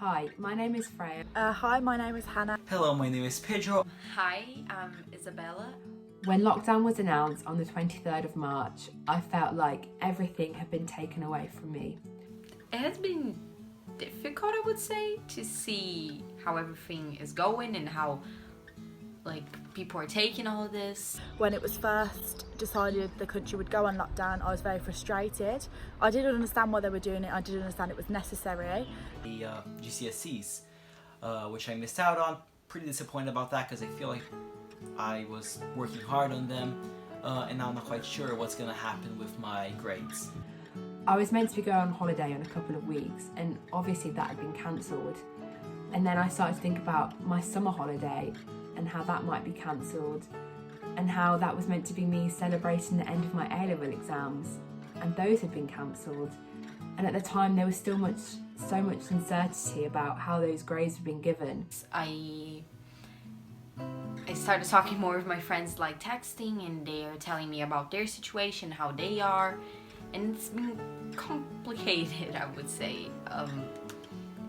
Hi, my name is Freya. Hi, my name is Hannah. Hello, my name is Pedro. Hi, I'm Isabella. When lockdown was announced on the 23rd of March, I felt like everything had been taken away from me. It has been difficult, I would say, to see how everything is going and how people are taking all of this. When it was first decided the country would go on lockdown, I was very frustrated. I didn't understand why they were doing it. I didn't understand it was necessary. The GCSEs, which I missed out on. Pretty disappointed about that because I feel like I was working hard on them and now I'm not quite sure what's going to happen with my grades. I was meant to be going on holiday in a couple of weeks, and obviously that had been cancelled. And then I started to think about my summer holiday and how that might be cancelled, and how that was meant to be me celebrating the end of my A-level exams, and those had been cancelled. And at the time there was still so much uncertainty about how those grades were being given. I started talking more with my friends, texting, and they're telling me about their situation, how they are, and it's been complicated, I would say,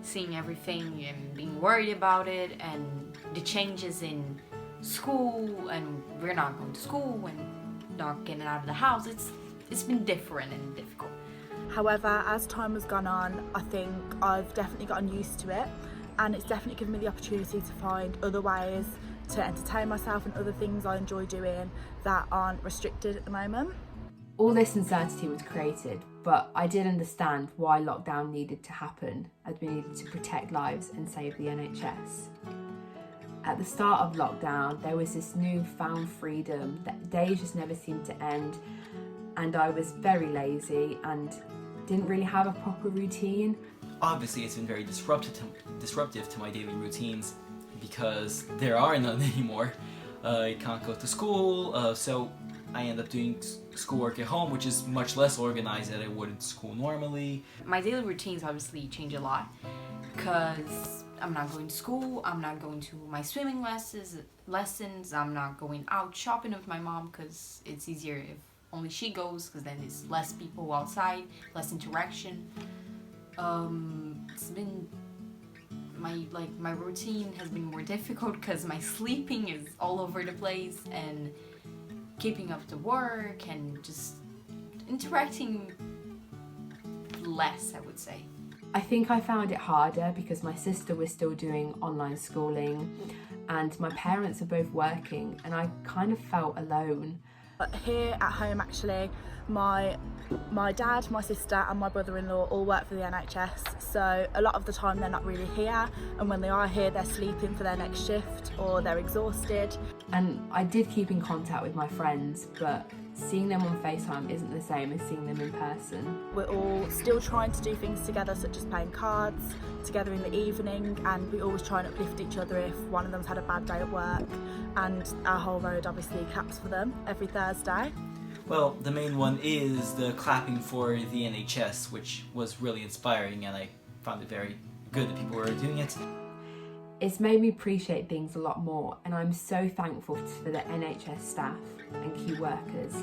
seeing everything and being worried about it, and the changes in school, and we're not going to school and not getting out of the house. It's been different and difficult. However, as time has gone on, I think I've definitely gotten used to it, and it's definitely given me the opportunity to find other ways to entertain myself and other things I enjoy doing that aren't restricted at the moment. All this uncertainty was created, but I did understand why lockdown needed to happen, as we needed to protect lives and save the NHS. At the start of lockdown, there was this newfound freedom that days just never seemed to end, and I was very lazy and didn't really have a proper routine. Obviously, it's been very disruptive to my daily routines because there are none anymore. I can't go to school, so I end up doing schoolwork at home, which is much less organized than I would in school normally. My daily routines obviously change a lot because I'm not going to school, I'm not going to my swimming lessons, I'm not going out shopping with my mom because it's easier if only she goes, because then there's less people outside, less interaction. It's been my routine has been more difficult because my sleeping is all over the place, and keeping up the work and just interacting less, I would say. I think I found it harder because my sister was still doing online schooling and my parents are both working, and I kind of felt alone. But here at home, actually, my dad, my sister and my brother-in-law all work for the NHS, so a lot of the time they're not really here, and when they are here they're sleeping for their next shift or they're exhausted. And I did keep in contact with my friends, but seeing them on FaceTime isn't the same as seeing them in person. We're all still trying to do things together, such as playing cards together in the evening, and we always try and uplift each other if one of them's had a bad day at work, and our whole road obviously claps for them every Thursday. Well, the main one is the clapping for the NHS, which was really inspiring, and I found it very good that people were doing it. It's made me appreciate things a lot more, and I'm so thankful for the NHS staff and key workers.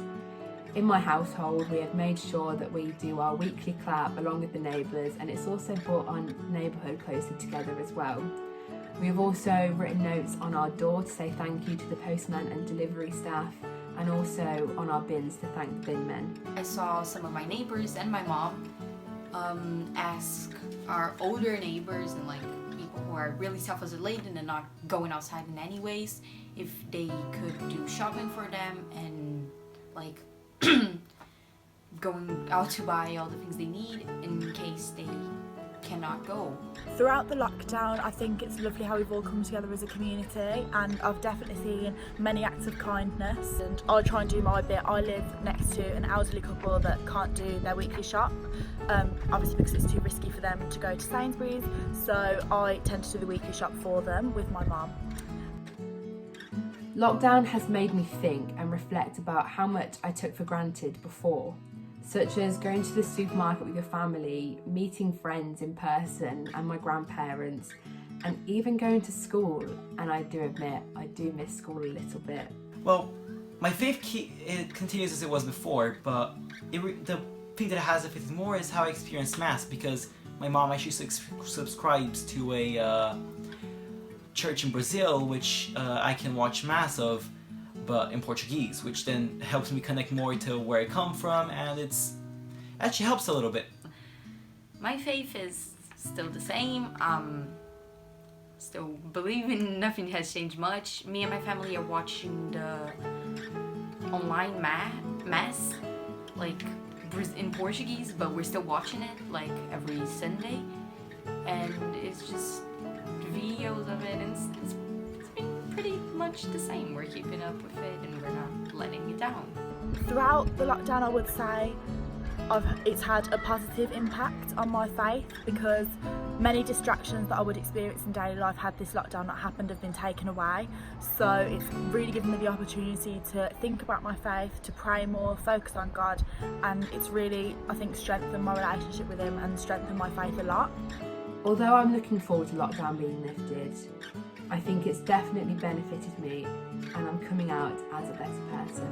In my household, we have made sure that we do our weekly clap along with the neighbours, and it's also brought our neighbourhood closer together as well. We have also written notes on our door to say thank you to the postman and delivery staff, and also on our bins to thank the bin men. I saw some of my neighbors and my mom ask our older neighbors and people who are really self-isolated and not going outside in any ways if they could do shopping for them and going out to buy all the things they need in case they cannot go. Throughout the lockdown, I think it's lovely how we've all come together as a community, and I've definitely seen many acts of kindness, and I'll try and do my bit. I live next to an elderly couple that can't do their weekly shop, obviously because it's too risky for them to go to Sainsbury's, so I tend to do the weekly shop for them with my mum. Lockdown has made me think and reflect about how much I took for granted before, such as going to the supermarket with your family, meeting friends in person and my grandparents, and even going to school. And I do admit, I do miss school a little bit. Well, my faith it continues as it was before, but the thing that has affected more is how I experience Mass, because my mom actually subscribes to a church in Brazil, which I can watch Mass of, but in Portuguese, which then helps me connect more to where I come from, and it's actually helps a little bit. My faith is still the same. Still believing nothing has changed much. Me and my family are watching the online mass, like in Portuguese, but we're still watching it like every Sunday, and it's just videos of it, and it's been pretty much the same. We're keeping up with it, and we're not letting it down. Throughout the lockdown, I would say it's had a positive impact on my faith, because many distractions that I would experience in daily life had this lockdown not happened have been taken away. So it's really given me the opportunity to think about my faith, to pray more, focus on God, and it's really, I think, strengthened my relationship with Him and strengthened my faith a lot. Although I'm looking forward to lockdown being lifted, I think it's definitely benefited me, and I'm coming out as a better person.